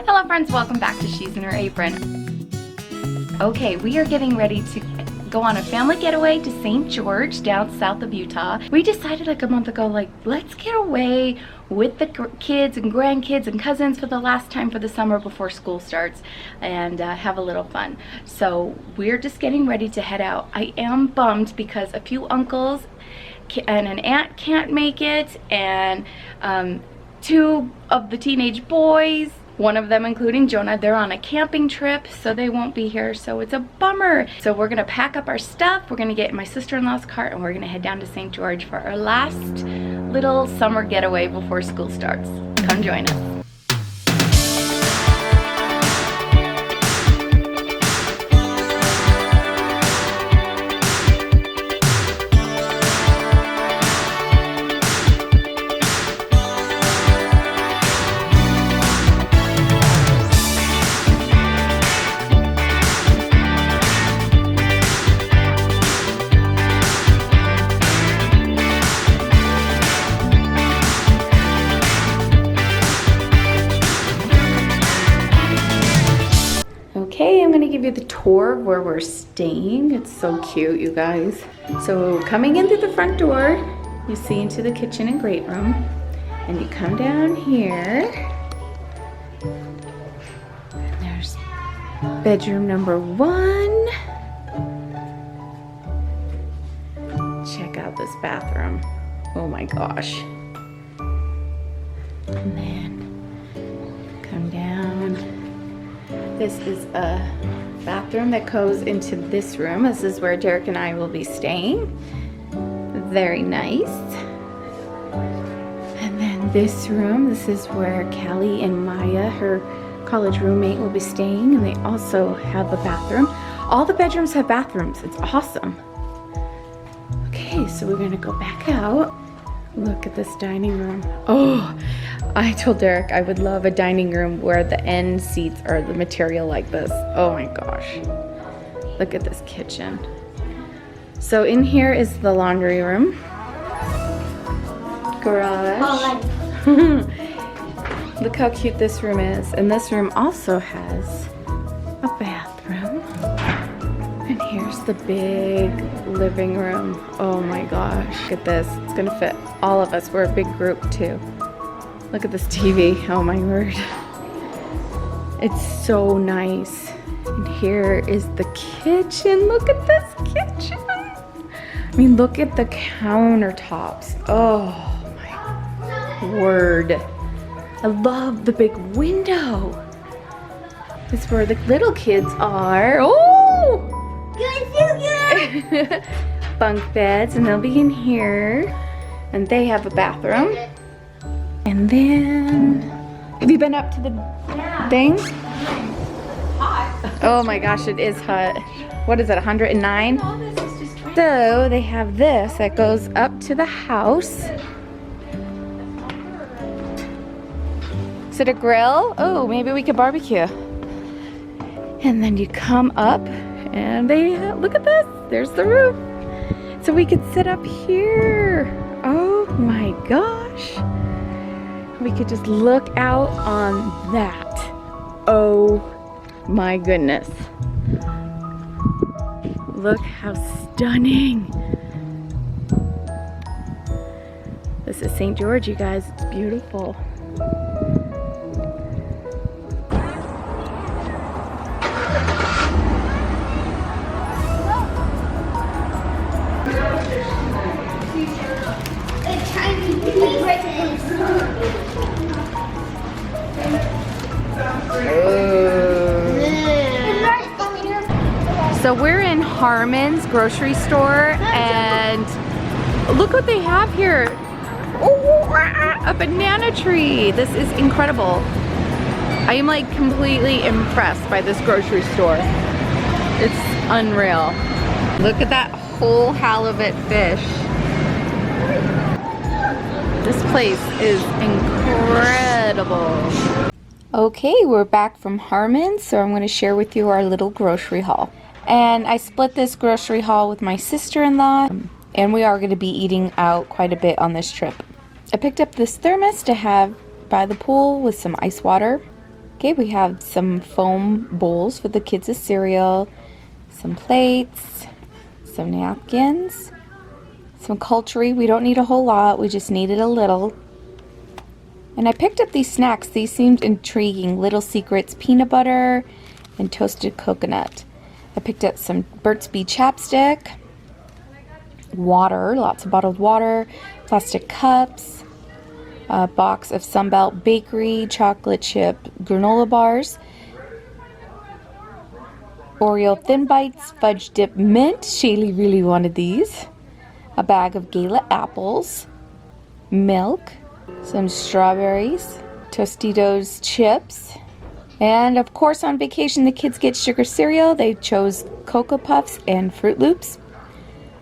Hello friends, welcome back to She's in Her Apron. Okay, we are getting ready to go on a family getaway to St. George down south of Utah. We decided like a month ago, like, let's get away with the kids and grandkids and cousins for the last time for the summer before school starts and have a little fun. So we're just getting ready to head out. I am bummed because a few uncles and an aunt can't make it, and two of the teenage boys, one of them including Jonah, they're on a camping trip, so they won't be here, so it's a bummer. So we're gonna pack up our stuff, we're gonna get in my sister-in-law's car, and we're gonna head down to St. George for our last little summer getaway before school starts. Come join us. Okay, I'm gonna give you the tour of where we're staying. It's so cute, you guys. So coming in through the front door, you see into the kitchen and great room, and you come down here, and there's bedroom number 1. Check out this bathroom. Oh my gosh. And then come down. This is a bathroom that goes into this room. This is where Derek and I will be staying. Very nice. And then this room, this is where Callie and Maya, her college roommate, will be staying, and they also have a bathroom. All the bedrooms have bathrooms. It's awesome. Okay, so we're gonna go back out. Look at this dining room. Oh, I told Derek I would love a dining room where the end seats are the material like this. Oh my gosh. Look at this kitchen. So in here is the laundry room. Garage. Look how cute this room is. And this room also has a bathroom. And here's the big living room. Oh my gosh. Look at this. It's gonna fit all of us. We're a big group too. Look at this TV. Oh my word. It's so nice. And here is the kitchen. Look at this kitchen. I mean, look at the countertops. Oh my word. I love the big window. This is where the little kids are. Oh! Bunk beds, and they'll be in here. And they have a bathroom. And then, have you been up to the thing? Hot. Oh my gosh, it is hot. What is it, 109? So they have this that goes up to the house. Is it a grill? Oh, maybe we could barbecue. And then you come up and they, look at this, there's the roof. So we could sit up here. Oh my gosh. We could just look out on that. Oh my goodness. Look how stunning. This is St. George, you guys. It's beautiful. So we're in Harmon's grocery store, and look what they have here. Oh, a banana tree. This is incredible. I am like completely impressed by this grocery store. It's unreal. Look at that whole halibut fish. This place is incredible. Okay, we're back from Harmon's, so I'm going to share with you our little grocery haul. And I split this grocery haul with my sister-in-law, and we are going to be eating out quite a bit on this trip. I picked up this thermos to have by the pool with some ice water. Okay, we have some foam bowls for the kids' cereal, some plates, some napkins, some cutlery. We don't need a whole lot, we just needed a little. And I picked up these snacks. These seemed intriguing. Little Secrets peanut butter and toasted coconut. I picked up some Burt's Bee chapstick, water, lots of bottled water, plastic cups, a box of Sunbelt Bakery chocolate chip granola bars, Oreo Thin Bites fudge dip mint. Shaylee really wanted these. A bag of Gala apples, milk, some strawberries, Tostitos chips, and of course on vacation the kids get sugar cereal. They chose Cocoa Puffs and Fruit Loops,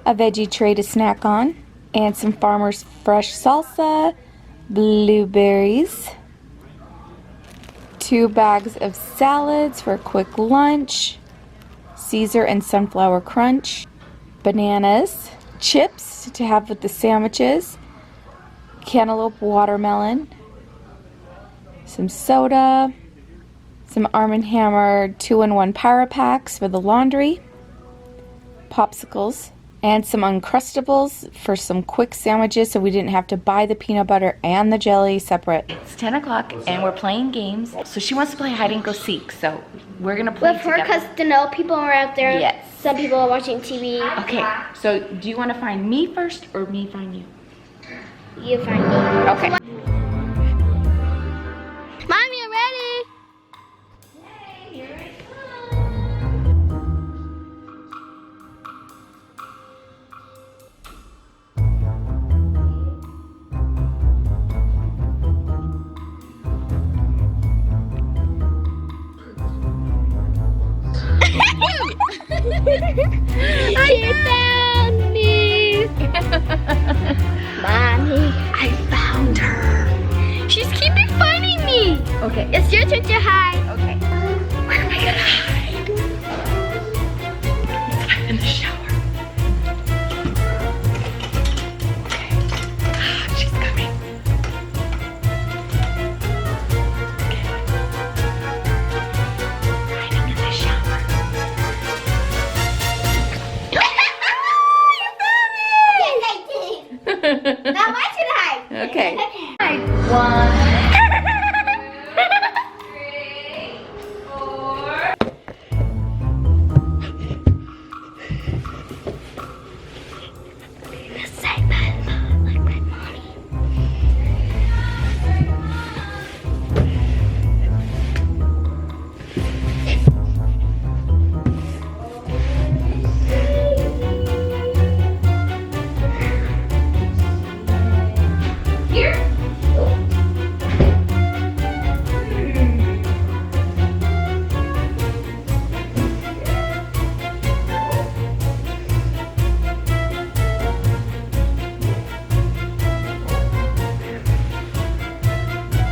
a veggie tray to snack on, and some Farmer's Fresh salsa, blueberries, 2 bags of salads for a quick lunch, Caesar and Sunflower Crunch, bananas, chips to have with the sandwiches, cantaloupe watermelon, some soda, some Arm & Hammer 2-in-1 Power Packs for the laundry, popsicles, and some Uncrustables for some quick sandwiches so we didn't have to buy the peanut butter and the jelly separate. It's 10 o'clock and we're playing games. So she wants to play hide and go seek, so we're gonna play with her because to know people are out there. Yes. Some people are watching TV. Okay, so do you want to find me first or me find you? You find me. Okay. Mom, you ready? Yay, here I She found me. Mommy, I found her. she's keeping finding me. Okay. It's your turn to hide. Okay. Where am I gonna hide? Let's hide in the shower. Okay. She's coming. Okay. Hiding in the shower. Now I should hide. Okay. Hide. 1,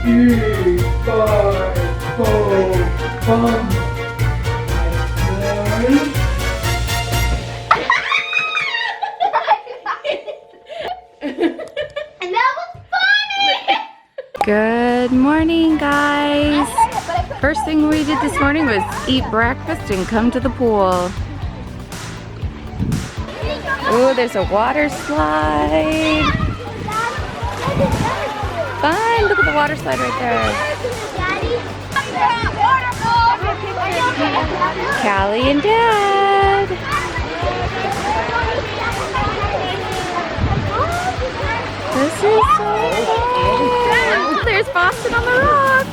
3, 5, 4, 1. And that was funny. Good morning, guys. First thing we did this morning was eat breakfast and come to the pool. Oh, there's a water slide. Fun, look at the water slide right there. Callie and Dad. This is so fun. There's Boston on the rock.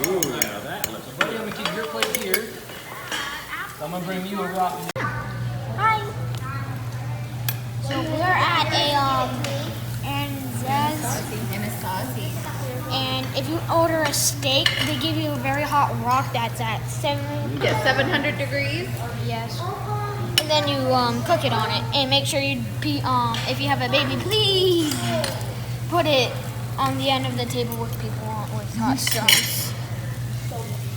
Ooh, now that looks. Buddy, I'm gonna keep your plate here. So I'm gonna bring you a rock. Hi. So we're at and if you order a steak, they give you a very hot rock that's at 700 degrees. Yes. And then you cook it on it, and make sure you if you have a baby, please put it on the end of the table with people with hot sauce.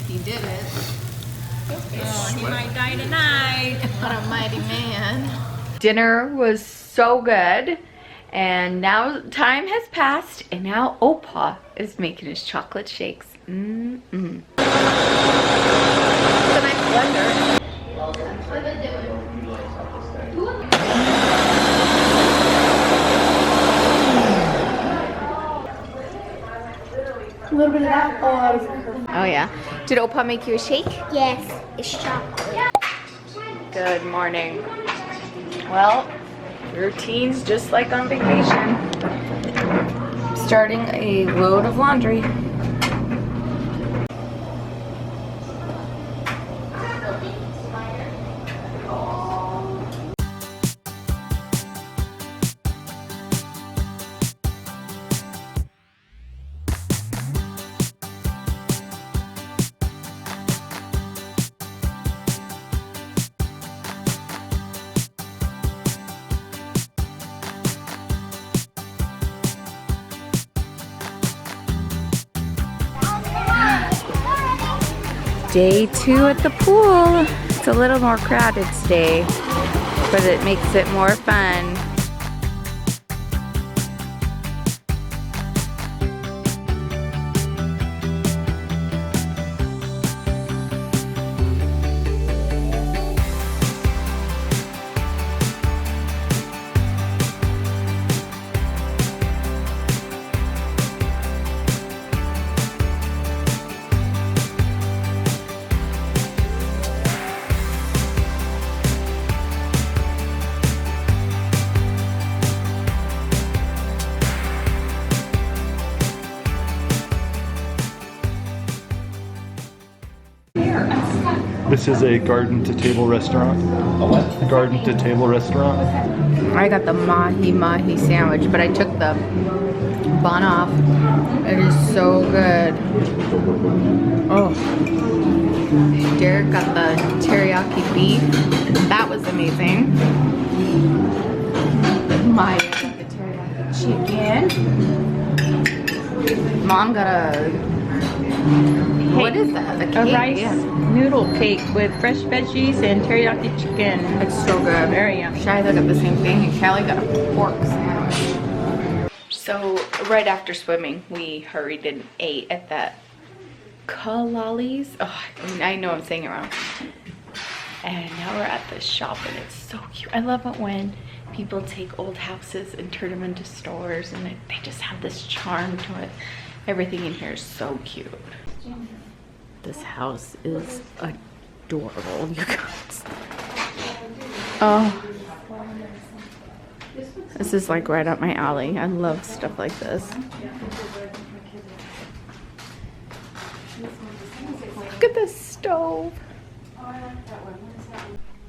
He did it. Oh, he might die tonight. What a mighty man. Dinner was so good. And now time has passed, and now Opa is making his chocolate shakes. It's a nice blender. A little bit of that. Oh yeah. Did Opa make you a shake? Yes, it's chocolate. Good morning. Well, routine's just like on vacation. Starting a load of laundry. Day 2 at the pool. It's a little more crowded today, but it makes it more fun. This is a garden to table restaurant. A what? Garden to table restaurant. I got the mahi sandwich, but I took the bun off. It is so good. Oh. Derek got the teriyaki beef. That was amazing. Maya got the teriyaki chicken. Mom got a... What is that? A cake? A rice noodle cake with fresh veggies and teriyaki chicken. It's so good. Very yummy. Shiloh got the same thing, and Callie got a pork sandwich. So right after swimming, we hurried and ate at that Kalali's. Oh, I know I'm saying it wrong. And now we're at the shop, and it's so cute. I love it when people take old houses and turn them into stores, and they just have this charm to it. Everything in here is so cute. This house is adorable, you guys. Oh, this is like right up my alley. I love stuff like this. Look at this stove.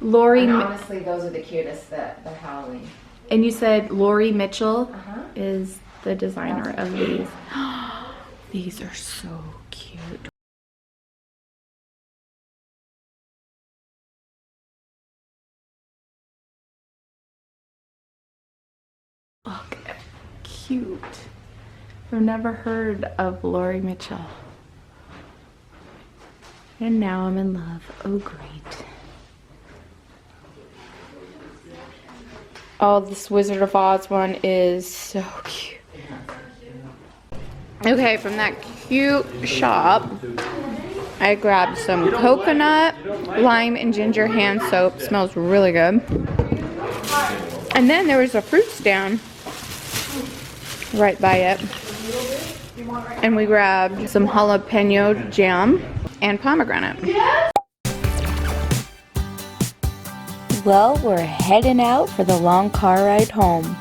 Lori, honestly, those are the cutest, the Halloween. and you said Lori Mitchell is the designer of these. These are so cute. Look, cute. I've never heard of Lori Mitchell. And now I'm in love. Oh, great. Oh, this Wizard of Oz one is so cute. Okay, from that cute shop, I grabbed some coconut, lime, and ginger hand soap. Smells really good. And then there was a fruit stand right by it. And we grabbed some jalapeno jam and pomegranate. Well, we're heading out for the long car ride home.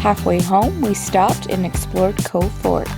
Halfway home, we stopped and explored Cove Fort.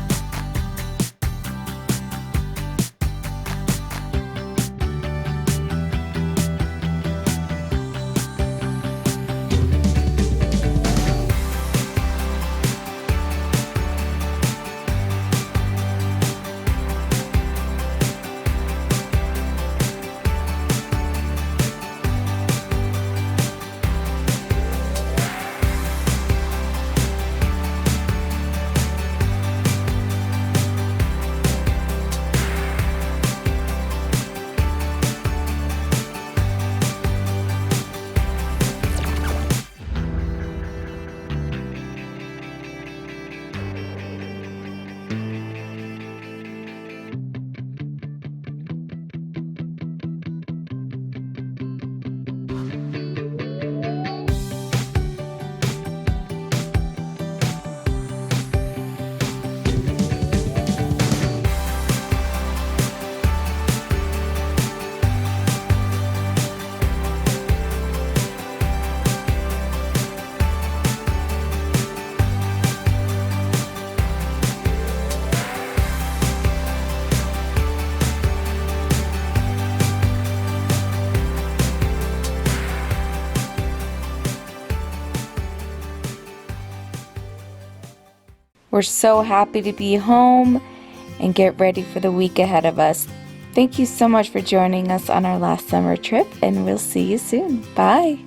We're so happy to be home and get ready for the week ahead of us. Thank you so much for joining us on our last summer trip, and we'll see you soon. Bye.